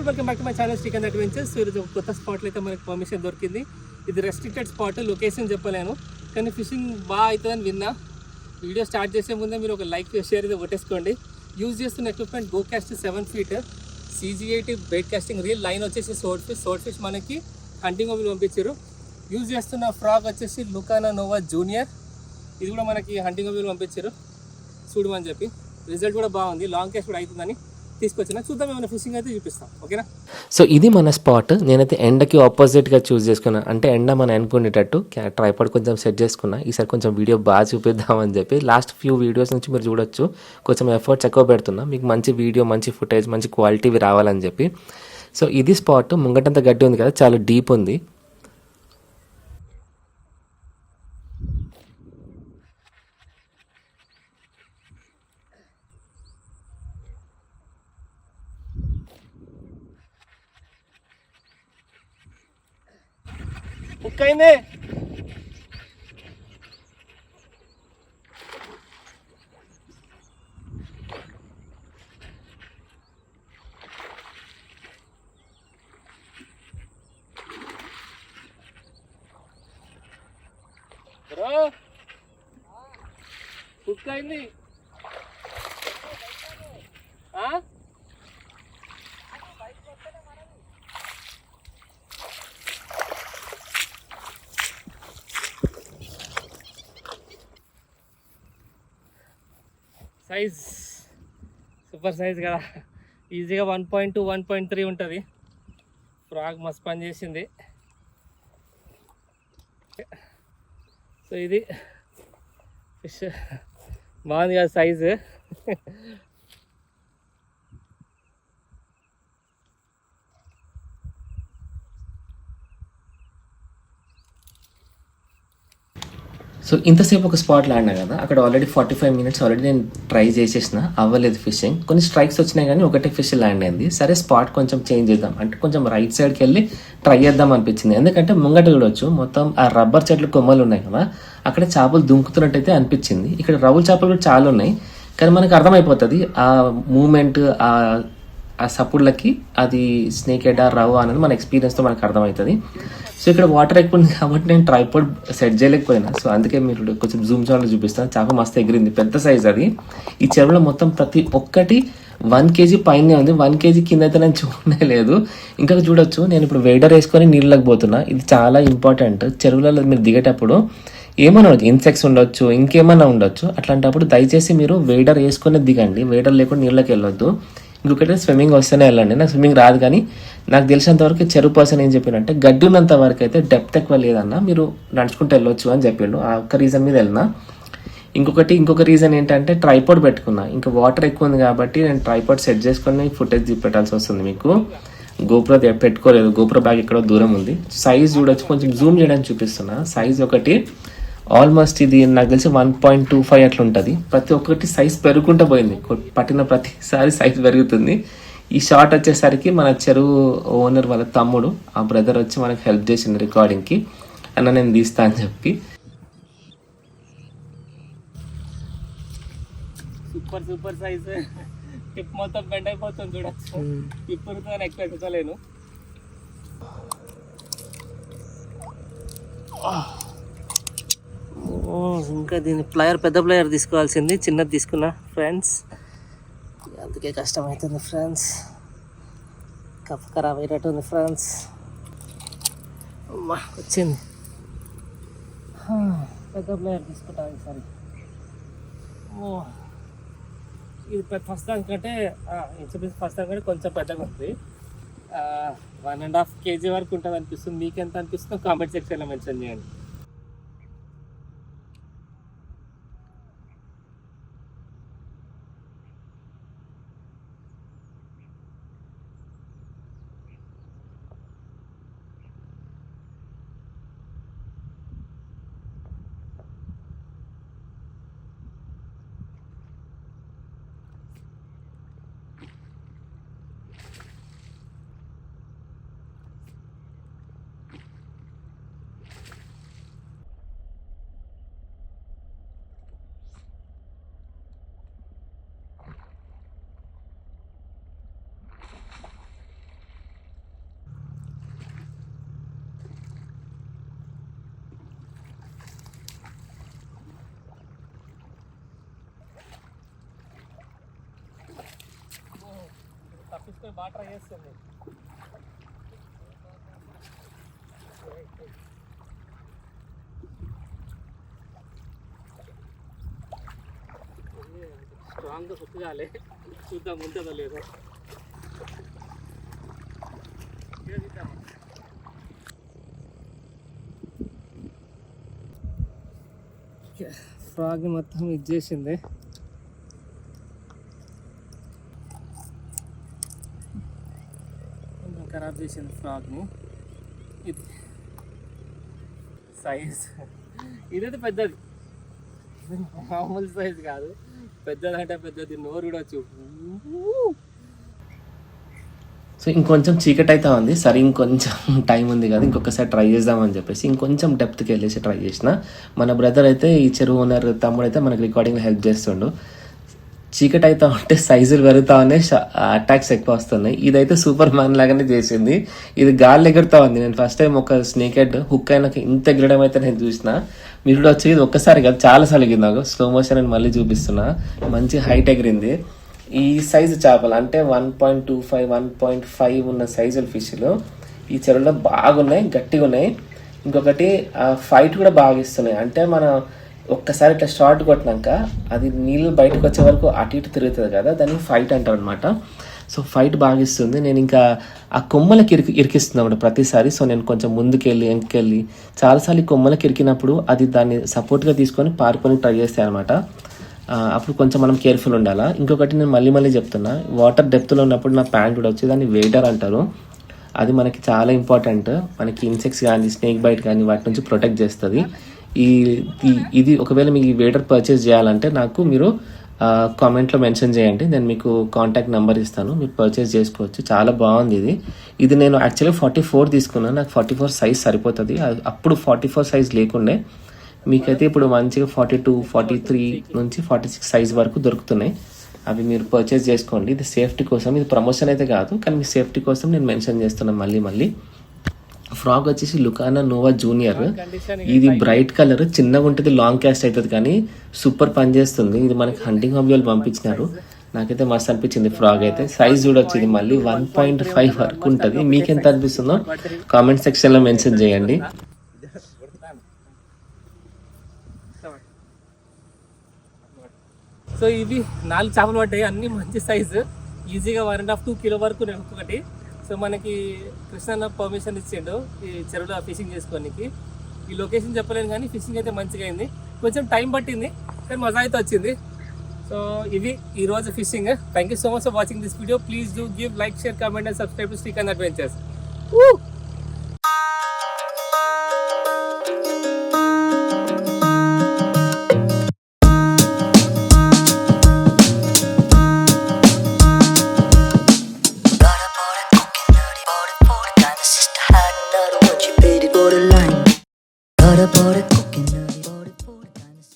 Welcome back to my channel Srikanth adventures. ఈరోజు ఒక కొత్త స్పాట్లో అయితే మనకి పర్మిషన్ దొరికింది. ఇది రెస్ట్రిక్టెడ్ స్పాట్, లొకేషన్ చెప్పలేను, కానీ ఫిషింగ్ బాగా అవుతుందని విన్నా. వీడియో స్టార్ట్ చేసే ముందే మీరు ఒక లైక్ షేర్ అయితే కొట్టేసుకోండి. యూజ్ చేస్తున్న ఎక్విప్మెంట్ గోకాస్ట్ 7 feet CG80 bait casting reel. Line వచ్చేసి సోడ్ ఫిష్ మనకి హంటింగ్ మొబైల్ పంపించారు. యూజ్ చేస్తున్న ఫ్రాగ్ వచ్చేసి లుకానా నోవా జూనియర్. ఇది కూడా మనకి హంటింగ్ మొబైల్ పంపించారు చూడమని చెప్పి. రిజల్ట్ కూడా బాగుంది, లాంగ్ క్యాస్ట్ కూడా అవుతుందని తీసుకొచ్చిన. చూద్దాం, ఏమైనా ఫిషింగ్ అయితే చూపిస్తాం, ఓకేనా. సో ఇది మన స్పాట్. నేనైతే ఎండకి ఆపోజిట్గా చూస్ చేసుకున్నా, అంటే ఎండ మనం అనుకునేటట్టు ట్రైపాడ్ కొంచెం సెట్ చేసుకున్నా. ఈసారి కొంచెం వీడియో బాగా చూపిద్దామని చెప్పి లాస్ట్ ఫ్యూ వీడియోస్ నుంచి మీరు చూడొచ్చు కొంచెం ఎఫర్ట్స్ ఎక్కువ పెడుతున్నా, మీకు మంచి వీడియో, మంచి ఫుటేజ్, మంచి క్వాలిటీవి రావాలని చెప్పి. సో ఇది స్పాట్. ముంగటంత గడ్డి ఉంది కదా, చాలా డీప్ ఉంది. ఉక్కైంది. బ్రో ఉక్కైంది. సైజ్ సూపర్ సైజ్ కదా, ఈజీగా 1.2 1.3 ఉంటుంది. ఫ్రాగ్ మస్తు పని చేసింది. సో ఇది ఫిష్ బాగుంది కదా సైజు. సో ఇంతసేపు ఒక స్పాట్ ల్యాండ్ కదా, అక్కడ ఆల్రెడీ 45 minutes ఆల్రెడీ నేను ట్రై చేసేసిన, అవ్వలేదు ఫిషింగ్. కొన్ని స్ట్రైక్స్ వచ్చినాయి కానీ ఒకటే ఫిష్ ల్యాండ్ అయింది. సరే స్పాట్ కొంచెం చేంజ్ చేద్దాం అంటే కొంచెం రైట్ సైడ్కి వెళ్ళి ట్రై చేద్దాం అనిపించింది. ఎందుకంటే ముంగట చూడొచ్చు మొత్తం ఆ రబ్బర్ చెట్లు కొమ్మలు ఉన్నాయి కదా, అక్కడ చేపలు దుంకుతున్నట్టయితే అనిపించింది. ఇక్కడ రవ్వుల చేపలు కూడా చాలా ఉన్నాయి, కానీ మనకు అర్థమైపోతుంది ఆ మూమెంట్, ఆ సపుళ్ళకి అది స్నేక్ హెడ్ ఆ రవ్వ అనేది మన ఎక్స్పీరియన్స్తో మనకు అర్థమవుతుంది. సో ఇక్కడ వాటర్ ఎక్కువ ఉంది కాబట్టి నేను ట్రైపాడ్ సెట్ చేయలేకపోయినా. సో అందుకే మీరు కొంచెం జూమ్ చాలో చూపిస్తాను. చేప మస్తు ఎగిరింది, పెద్ద సైజ్ అది. ఈ చెరువులో మొత్తం ప్రతి ఒక్కటి 1 kg పైనే ఉంది, 1 kg కింద అయితే నేను చూడనే లేదు. ఇంకా చూడొచ్చు, నేను ఇప్పుడు వెయిడర్ వేసుకొని నీళ్ళకి పోతున్నా. ఇది చాలా ఇంపార్టెంట్. చెరువులలో మీరు దిగేటప్పుడు ఏమైనా ఉండొచ్చు, ఇన్సెక్ట్స్ ఉండొచ్చు, ఇంకేమైనా ఉండొచ్చు. అట్లాంటప్పుడు దయచేసి మీరు వెయిడర్ వేసుకొని దిగండి, వెయిడర్ లేకుండా నీళ్ళకి వెళ్ళొద్దు. ఇంకొకటి స్విమ్మింగ్ వస్తేనే వెళ్ళండి. నాకు స్విమ్మింగ్ రాదు, కానీ నాకు తెలిసినంత వరకు చెరువు పర్సన్ ఏం చెప్పినంటే గడ్డి ఉన్నంత వరకు అయితే డెప్త్ ఎక్కువ లేదన్నా, మీరు నడుచుకుంటూ వెళ్ళొచ్చు అని చెప్పిండు. ఆ ఒక్క రీజన్ మీద వెళ్ళినా. ఇంకొక రీజన్ ఏంటంటే ట్రైపాడ్ పెట్టుకున్నా. ఇంకా వాటర్ ఎక్కువ ఉంది కాబట్టి నేను ట్రైపాడ్ సెట్ చేసుకొని ఫుటేజ్ పెట్టాల్సి వస్తుంది. మీకు గోప్రో పెట్టుకోలేదు, గోప్రో బ్యాగ్ ఎక్కడో దూరం ఉంది. సైజ్ చూడొచ్చు, కొంచెం జూమ్ చేయడానికి చూపిస్తున్నా. సైజ్ ఒకటి ఆల్మోస్ట్ ఇది నాకు తెలిసి 1.25 అట్లా ఉంటుంది. ప్రతి ఒక్కటి సైజ్ పెరుగుకుంటూ పోయింది, పట్టిన ప్రతిసారి సైజ్ పెరుగుతుంది. ఈ షార్ట్ వచ్చేసరికి మన చెరువు ఓనర్ వాళ్ళ తమ్ముడు, ఆ బ్రదర్ వచ్చి మనకు హెల్ప్ చేసింది రికార్డింగ్కి. అన్న నేను తీస్తా అని చెప్పి. Super size. టిప్ మొత్తం బెండ్ అయిపోతుంది చూడచ్చు. ఇప్పుడుతో ఎక్కువ ఎక్కలేను. ఇంకా దీని పెద్ద ప్లేయర్ తీసుకోవాల్సింది, చిన్నది తీసుకున్నా ఫ్రెండ్స్. అందుకే కష్టమవుతుంది ఫ్రెండ్స్, కప్ ఖరాబ్ అయ్యేటట్టుంది ఫ్రెండ్స్. అమ్మా వచ్చింది. పెద్ద ప్లేయర్ తీసుకుంటా ఈసారి. ఇది ఫస్ట్ దానికంటే ఫస్ట్ దానికంటే కొంచెం పెద్దగా ఉంది. 1.5 kg వరకు ఉంటుంది అనిపిస్తుంది. మీకు ఎంత అనిపిస్తుందో కామెంట్ సెక్షన్లో మెన్షన్ చేయండి. అమ్మాయి బాగా ట్రై చేస్తుంది. స్ట్రాంగ్గా హుక్ కాలే, చూద్దాం ఉంటుందో లేదో. ఫ్రాగ్ మొత్తం ఇచ్చేసింది. ఖరాబ్ చేసింది ఫ్రాగ్ని. ఇది సైజ్ ఇదైతే పెద్దది, మామూలు సైజ్ కాదు, పెద్దదంటే పెద్దది. నోరు కూడా చూ. సో ఇంకొంచెం చీకటి అయితే ఉంది, సరే ఇంకొంచెం టైం ఉంది కదా, ఇంకొకసారి ట్రై చేద్దామని చెప్పేసి ఇంకొంచెం డెప్త్కి వెళ్ళేసి ట్రై చేసిన. మన బ్రదర్ అయితే, ఈ చెరువు ఓనర్ తమ్ముడు అయితే మనకి రికార్డింగ్లో హెల్ప్ చేస్తుండు. చీకటి అయితే ఉంటే సైజులు పెరుగుతా ఉన్నాయి, అటాక్స్ ఎక్కువ వస్తున్నాయి. ఇదైతే సూపర్ మ్యాన్ లాగానే చేసింది. ఇది గాలి ఎగురుతా ఉంది. నేను ఫస్ట్ టైం ఒక స్నేక్ హెడ్ హుక్ అయినాక ఇంత ఎగరడం అయితే నేను చూసిన. మీరు కూడా వచ్చి ఇది ఒక్కసారి కాదు చాలాసార్లు ఎగిరింది. నాకు స్లో మోషన్ అని మళ్ళీ చూపిస్తున్నా. మంచి హైట్ ఎగిరింది. ఈ సైజు చేపలు అంటే 1.25 1.5 ఉన్న సైజుల ఫిష్లు ఈ చెరువులో బాగున్నాయి, గట్టిగా ఉన్నాయి. ఇంకొకటి ఫైట్ కూడా బాగా ఇస్తున్నాయి. అంటే మనం ఒక్కసారి ఇట్లా షార్ట్ కొట్టినాక అది నీళ్ళు బయటకు వచ్చే వరకు అటు ఇటు తిరుగుతుంది కదా, దాన్ని ఫైట్ అంటారు అనమాట. సో ఫైట్ బాగా ఇస్తుంది. నేను ఇంకా ఆ కొమ్మలకి ఇరికిస్తున్నాను ప్రతిసారి. సో నేను కొంచెం ముందుకెళ్ళి వెనక్కి చాలాసార్లు కొమ్మలకి ఇరికినప్పుడు అది దాన్ని సపోర్ట్గా తీసుకొని పారుకొని ట్రై చేస్తాయి అనమాట. అప్పుడు కొంచెం మనం కేర్ఫుల్ ఉండాలా. ఇంకొకటి నేను మళ్ళీ చెప్తున్నా, వాటర్ డెప్త్లో ఉన్నప్పుడు నా ప్యాంట్ కూడా వచ్చి దాన్ని వెయిటర్ అంటారు. అది మనకి చాలా ఇంపార్టెంట్. మనకి ఇన్సెక్ట్స్ కానీ స్నేక్ బైట్ కానీ వాటి నుంచి ప్రొటెక్ట్ చేస్తుంది. ఇది ఒకవేళ మీకు వెయిటర్ పర్చేస్ చేయాలంటే నాకు మీరు కామెంట్లో మెన్షన్ చేయండి, నేను మీకు కాంటాక్ట్ నెంబర్ ఇస్తాను, మీరు పర్చేస్ చేసుకోవచ్చు. చాలా బాగుంది ఇది నేను యాక్చువల్లీ 44 తీసుకున్నాను. నాకు 44 సైజ్ సరిపోతుంది. అప్పుడు 44 సైజ్ లేకుండే. మీకైతే ఇప్పుడు మంచిగా 42, 43 నుంచి 46 సైజ్ వరకు దొరుకుతున్నాయి. అవి మీరు పర్చేస్ చేసుకోండి. ఇది సేఫ్టీ కోసం, ఇది ప్రమోషన్ అయితే కాదు, కానీ మీ సేఫ్టీ కోసం నేను మెన్షన్ చేస్తున్నాను మళ్ళీ. ఫ్రాగ్ వచ్చేసి లుకానా నోవా జూనియర్. ఇది బ్రైట్ కలర్, చిన్నగా ఉంటుంది, లాంగ్ క్యాస్ట్ అవుతుంది, కానీ సూపర్ పని చేస్తుంది. ఇది మనకి హంటింగ్ హాబీ వాళ్ళు పంపించినారు. నాకైతే మస్తు అనిపించింది ఫ్రాగ్ అయితే. సైజ్ చూడొచ్చు, ఇది మళ్ళీ 1.5 వరకు ఉంటుంది. మీకెంత అనిపిస్తుందో కామెంట్ సెక్షన్లో మెన్షన్ చేయండి. సో ఇవి 4 చేపలు పడ్డాయి, అన్ని మంచి సైజు, ఈజీగా 1.5 2 కిలో వరకు ఒక్కొక్కటి. సో మనకి కృష్ణ పర్మిషన్ ఇచ్చిండు ఈ చెరువులో ఫిషింగ్ చేసుకోనికి. ఈ లొకేషన్ చెప్పలేను కానీ ఫిషింగ్ అయితే మంచిగా అయింది. కొంచెం టైం పట్టింది కానీ మజా అయితే వచ్చింది. సో ఇవి ఈరోజు fishing. Thank you so much for watching this video. Please do give like, share, comment and subscribe to Srikanth adventures.